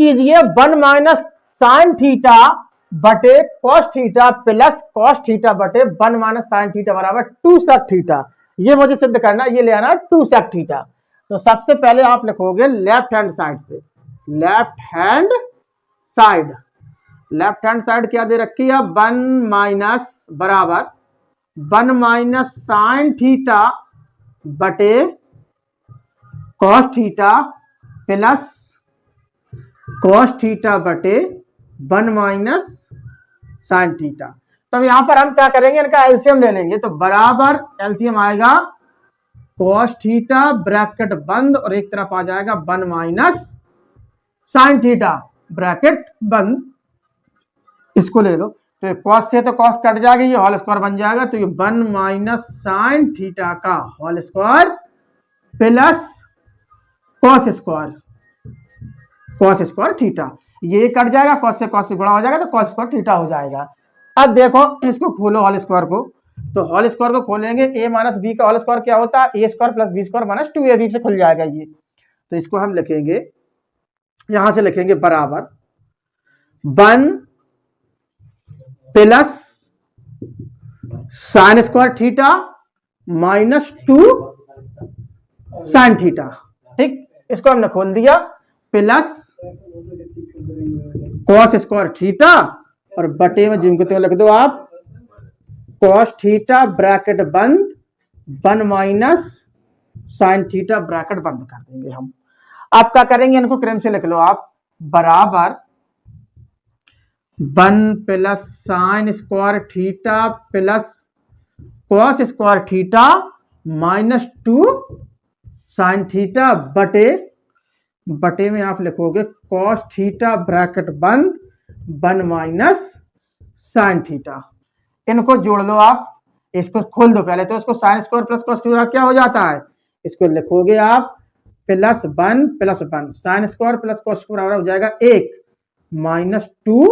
कीजिए 1 minus sine theta बटे cos theta plus cos theta बटे 1 माइनस साइन थीटा बराबर 2 सेक थीटा। ये मुझे सिद्ध करना, ये ले आना 2 सेक थीटा। तो सबसे पहले आप लिखोगे लेफ्ट हैंड साइड से, left hand side, left hand side क्या दे रखी है 1 माइनस बराबर 1 माइनस साइन थीटा बटे cos theta plus cos theta बटे 1 माइनस साइन थीटा। तो यहां पर हम क्या करेंगे, इनका एलसीएम ले लेंगे। तो बराबर एलसीएम आएगा कॉस थीटा ब्रैकेट बंद और एक तरफ आ जाएगा 1 माइनस साइन थीटा ब्रैकेट बंद। इसको ले लो, तो कॉस से तो कॉस कट जाएगी, ये होल स्क्वायर बन जाएगा। तो ये 1 माइनस साइन थीटा का whole square plus cos square, cos square theta, ये कट जाएगा, कॉस से गुणा हो जाएगा तो कॉस स्क्वायर थीटा हो जाएगा। अब देखो इसको खोलो होल स्क्वायर को, तो होल स्क्वायर को खोलेंगे, a माइनस बी का होल स्क्वायर क्या होता है a square plus b square minus 2ab से खुल जाएगा ये। तो इसको हम लिखेंगे, यहां से लिखेंगे बराबर 1 plus sine square theta minus 2 sine theta. ठीक, इसको हमने खोल दिया, प्लस कॉस स्क्वायर थीटा और बटे में जिनको लिख दो आप कॉस थीटा ब्रैकेट बंद 1 माइनस साइन थीटा ब्रैकेट बंद कर देंगे हम। आप क्या करेंगे, इनको क्रम से लिख लो आप, बराबर 1 plus sine square theta plus cos square theta minus 2 sine theta बटे में आप लिखोगे कॉस थीटा ब्रैकेट बंद 1 माइनस साइन थीटा। इनको जोड़ लो आप, इसको खोल दो पहले, तो इसको sine square plus cos square क्या हो जाता है, इसको लिखोगे आप plus 1 sine square plus cos square हो जाएगा 1 माइनस 2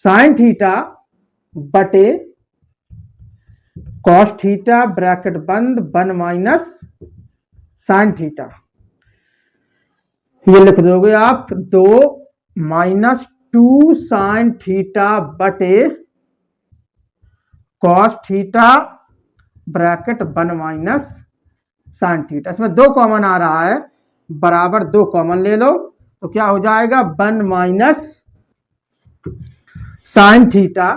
साइन थीटा बटे कॉस थीटा ब्रैकेट बंद 1 माइनस साइन थीटा। ये लिख दोगे आप 2 माइनस 2 साइन थीटा बटे cos theta bracket 1 minus sine theta. इसमें 2 कॉमन आ रहा है, बराबर 2 कॉमन ले लो, तो क्या हो जाएगा 1 माइनस साइन थीटा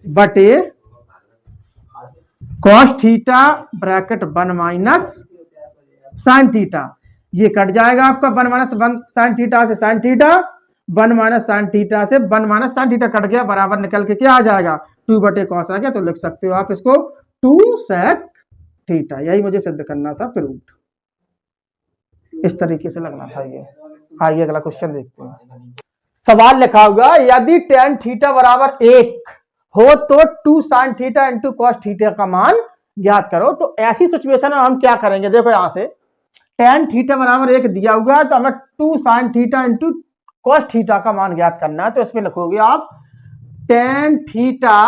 बटे cos theta bracket 1 minus sine theta. ये कट जाएगा आपका 1 माइनस साइन थीटा से sine theta, 1 minus sine theta से 1 माइनस साइन थीटा कट गया, बराबर निकल के क्या आ जाएगा 2 बटे कॉस आ गया। तो लिख सकते हो आप इसको 2 सेक थीटा। यही मुझे सिद्ध करना था, प्रूव्ड, इस तरीके से लगना था ये। आइए अगला क्वेश्चन देखते हैं। सवाल लिखा होगा यदि tan थीटा बराबर 1 हो तो 2 sine theta into cos theta का मान ज्ञात करो। तो ऐसी सिचुएशन में हम क्या करेंगे, देखो यहां से tan थीटा बराबर 1 दिया हुआ है, तो हमें 2 sine theta into cos theta का मान ज्ञात करना है। तो इसमें लिखोगे आप tan थीटा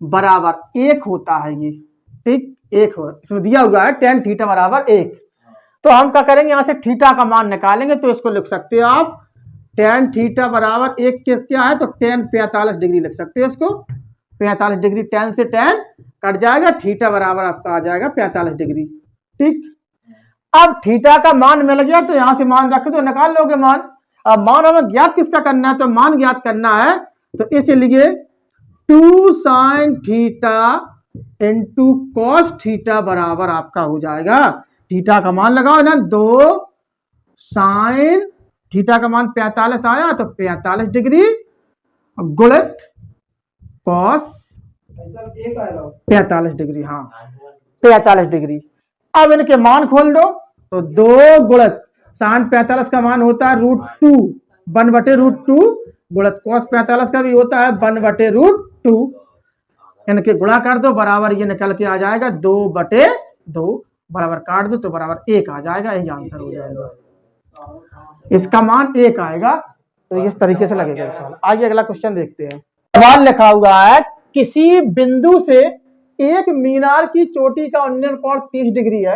बराबर 1 होता है ये, ठीक, 1 हो, इसमें दिया हुआ है tan थीटा बराबर 1। तो हम क्या करेंगे, यहां से थीटा का मान निकालेंगे। तो इसको लिख सकते हो आप tan थीटा बराबर 1 क्या है, तो tan 45 डिग्री लिख सकते हो इसको। 45 डिग्री, tan से tan कट जाएगा, थीटा बराबर आपका आ जाएगा 45 डिग्री। ठीक, अब थीटा का मान मिल गया, तो यहां से मान रख दो, निकाल लोगे मान। अब मान हमें ज्ञात किसका करना है, तो मान ज्ञात करना है, तो इसलिए 2 sine theta into cos theta बराबर आपका हो जाएगा, थीटा का मान लगाओ ना 2 साइन थीटा का मान 45 आया, तो 45 डिग्री गुणित कॉस 45 डिग्री, हाँ 45 डिग्री। अब इनके मान खोल दो, तो 2 गुणित साइन 45 का मान होता है √2, 1/√2 गुणित कॉस 45 का भी होता है 1/√2। इनके गुणा कर दो, बराबर ये निकल के आ जाएगा 2/2, बराबर काट दो तो बराबर 1 आ जाएगा, यही आंसर हो जाएगा। इसका मान 1 आएगा। तो इस तरीके से लगेगा सवाल। आइए अगला क्वेश्चन देखते हैं। सवाल लिखा हुआ है किसी बिंदु से एक मीनार की चोटी का उन्नयन कोण 30 डिग्री है,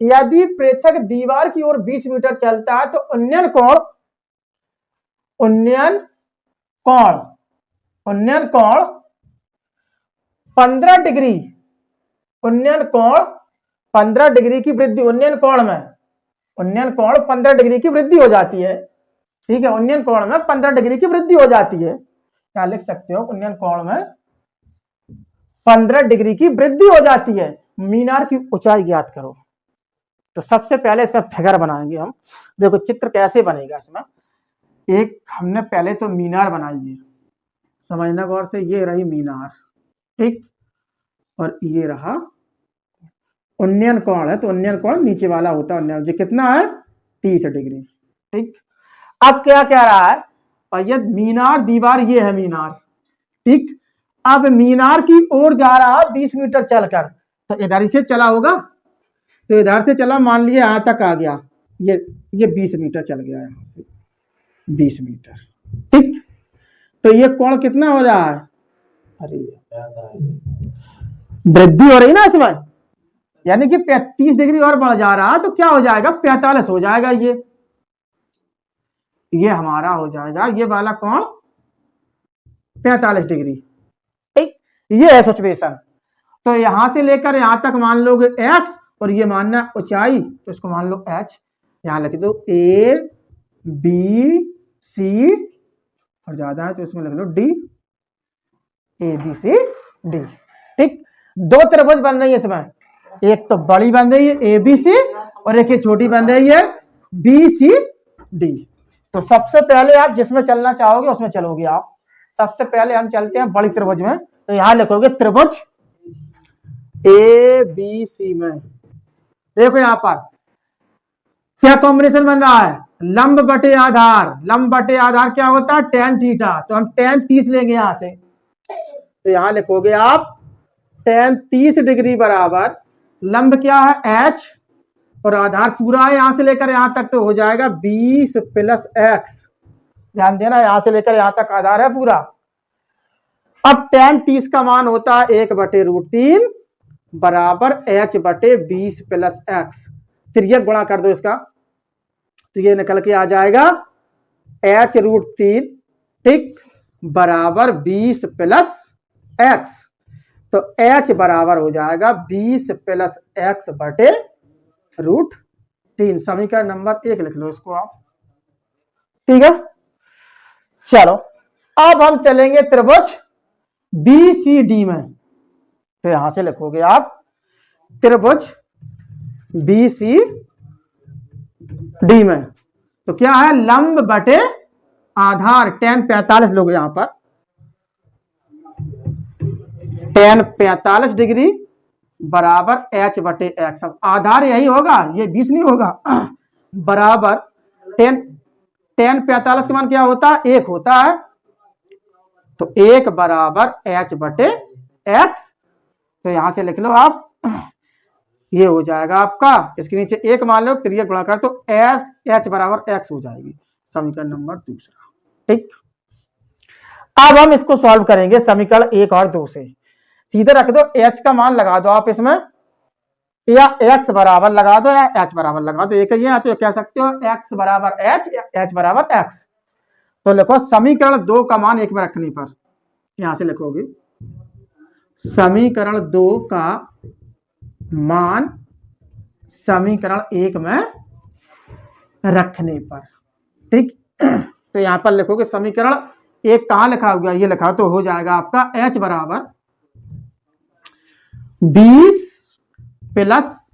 यदि प्रेक्षक दीवार की ओर 20 मीटर चलता है तो उन्नयन कोण उन्नयन कोण, उन्नयन कोण 15 डिग्री, उन्नयन कोण 15 डिग्री की वृद्धि, उन्नयन कोण में, उन्नयन कोण 15 डिग्री की वृद्धि हो जाती है। ठीक है, उन्नयन कोण में 15 डिग्री की वृद्धि हो जाती है। क्या लिख सकते हो, उन्नयन कोण में 15 डिग्री की वृद्धि हो जाती है। मीनार की ऊंचाई ज्ञात करो। तो सबसे पहले सब फिगर बनाएंगे हम। देखो चित्र कैसे बनेगा इसमें, एक हमने पहले तो मीनार बनाई है, समझना गौर से, ये रही मीनार, ठीक, और ये रहा उन्नयन कोण है, तो उन्नयन कोण नीचे वाला होता है उन्नयन, जो कितना है 30 डिग्री। ठीक, अब क्या कह रहा है भैया, मीनार दीवार ये है मीनार, ठीक, अब मीनार की ओर जा रहा 20 मीटर चलकर, तो इधर से चला होगा, तो इधर से चला, मान लिया यहां तक आ गया, ये 20 मीटर चल गया यहां से 20 मीटर। ठीक, तो ये कोण कितना हो रहा है, अरे वृद्धि हो रही ना इसमें, यानी कि 30 डिग्री और बढ़ जा रहा है, तो क्या हो जाएगा 45 हो जाएगा, ये हमारा हो जाएगा ये वाला कोण 45 डिग्री। ठीक, ये है सिचुएशन। तो यहां से लेकर यहां तक मान लोगे x, और ये मानना ऊंचाई, तो इसको मान लो h, यहां लिख दो a b c, और ज्यादा है तो इसमें लिख लो d, a b c d। ठीक, दो त्रिभुज बन रही है इसमें, एक तो बड़ी बन रही है ए बी सी, और एक छोटी बन रही है बी सी डी। तो सबसे पहले आप जिसमें चलना चाहोगे उसमें चलोगे आप। सबसे पहले हम चलते हैं बड़ी त्रिभुज में, तो यहां लिखोगे त्रिभुज ए बी सी में। देखो यहां पर क्या कॉम्बिनेशन बन रहा है, लंब बटे आधार, लंब बटे आधार क्या होता है tan थीटा, तो हम tan 30 लेंगे यहां से, तो यहां लिखोगे आप tan 30 डिग्री बराबर लंब क्या है h, और आधार पूरा है यहां से लेकर यहां तक, तो हो जाएगा 20 प्लस x। ध्यान देना, यहां से लेकर यहां तक आधार है पूरा। अब tan 30 का मान होता है 1/√3 बराबर h बटे 20 प्लस x। तिर्यक गुणा कर दो इसका, तो ये निकल के आ जाएगा h√3, ठीक, बराबर 20 प्लस x। तो h बराबर हो जाएगा 20 प्लस x बटे √3। समीकरण नंबर 1 लिख लो इसको आप। ठीक है, चलो अब हम चलेंगे त्रिभुज BCD में, तो यहां से लिखोगे आप त्रिभुज BCD में, तो क्या है लंब बटे आधार tan 45 लोगे यहां पर, tan 45 डिग्री बराबर h बटे x। अब आधार यही होगा, ये 20 नहीं होगा, बराबर tan 45 का मान क्या होता है 1 होता है, तो 1 बराबर h बटे x। तो यहां से लिख लो आप, ये हो जाएगा आपका, इसके नीचे 1 मान लो, त्रियक गुणा कर तो h बराबर x हो जाएगी। समीकरण नंबर 2। ठीक, अब हम इसको सॉल्व करेंगे समीकरण 1 और 2 से। सीधे रख दो, h का मान लगा दो आप इसमें, या x बराबर लगा दो या h बराबर लगा दो, एक ही है, तो कह सकते हो x बराबर h बराबर x। तो लिखो समीकरण 2 का मान 1 में रखने पर, यहां से लिखोगे समीकरण 2 का मान समीकरण 1 में रखने पर। ठीक, तो यहां पर लिखोगे समीकरण 1 कहां लिखा हुआ, ये लिखा, तो हो जाएगा आपका h बराबर 20 प्लस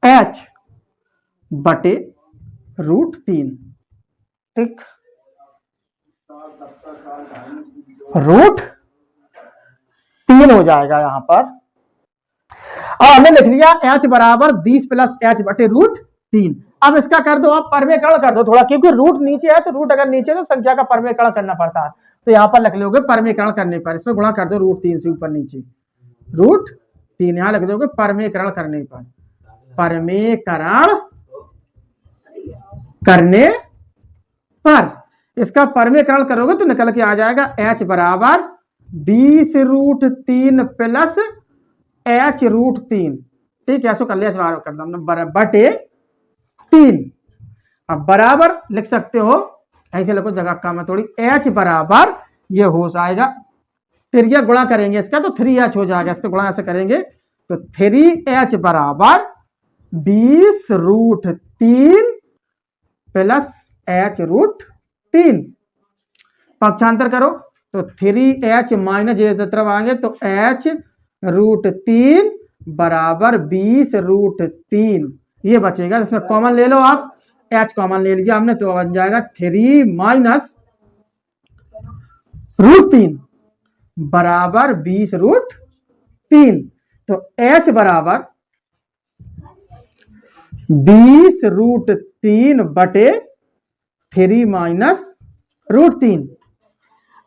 h बटे √3। ठीक, √3 हो जाएगा यहां पर, और हमने लिख लिया h बराबर 20 प्लस h बटे √3। अब इसका कर दो आप परमेकरण कर दो थोड़ा, क्योंकि रूट नीचे है, तो रूट अगर नीचे तो संख्या का परमेकरण करना पड़ता है, तो यहां पर लिख लोगे परमेकरण करने पर, इसमें गुणा कर दो √3 से ऊपर नीचे, √3 यहां लिख दोगे परमेकरण करने पर, परमेकरण करने पर इसका परमेकरण करोगे तो निकल के आ जाएगा h बराबर 20√3 प्लस h√3। ठीक है, ऐसा कर लिया कर दो बटे 3। अब बराबर लिख सकते हो ऐसे लिखो जगह का मैं थोड़ी, h बराबर ये हो जाएगा, त्रिज्या गुणा करेंगे इसका तो 3h हो जाएगा, इसका गुणा ऐसे करेंगे तो 3h बराबर 20√3 प्लस h√3। पक्षांतर करो तो 3h माइनस ये तरफ आएंगे तो h√3 बराबर 20√3, ये बचेगा। इसमें कॉमन ले लो आप, h कॉमन ले लिया हमने तो बन जाएगा 3 माइनस √3 बराबर 20√3। तो h बराबर 20√3 बटे 3 माइनस √3।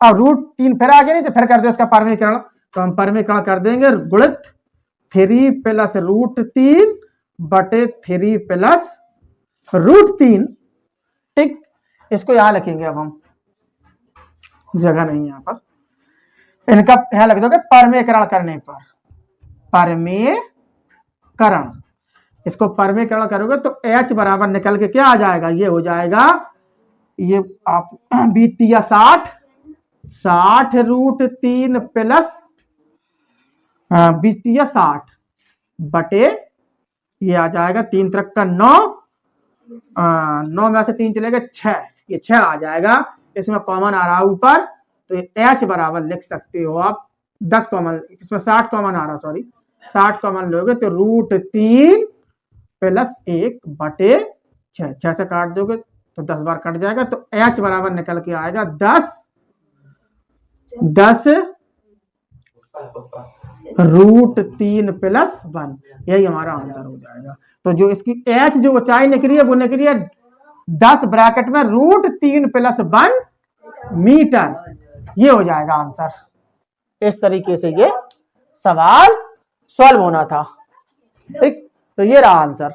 अब √3 फिर आगे नहीं तो फिर कर दो इसका परमीकरण, तो हम परमीकरण कर देंगे गुणित 3 प्लस √3 बटे 3 प्लस √3। ठीक, इसको यहां लिखेंगे, अब हम जगह नहीं यहां पर, इनका यहां लिख दोगे परमीकरण करने पर, परमीकरण, इसको परमीकरण करोगे तो h बराबर निकल के क्या आ जाएगा, ये हो जाएगा, ये आप 20 60√3 प्लस 20 बटे ये आ जाएगा 3 त्रिक का 9, 9 में से 3 चलेगा 6, ये 6 आ जाएगा। इसमें कॉमन आ रहा है ऊपर तो ये h बराबर लिख सकते हो आप 10 कॉमन, इसमें 60 कॉमन आ रहा, सॉरी 60 कॉमन लोगे तो √3 प्लस 1 बटे 6, 6 से काट दोगे तो 10 बार कट जाएगा, तो h बराबर निकल के आएगा 10√3 प्लस 1, यही हमारा आंसर हो जाएगा। तो जो इसकी h जो ऊंचाई निकली है वो निकली है 10 ब्रैकेट में √3 प्लस 1 मीटर, ये हो जाएगा आंसर। इस तरीके से ये सवाल सॉल्व होना था। ठीक, तो ये रहा आंसर।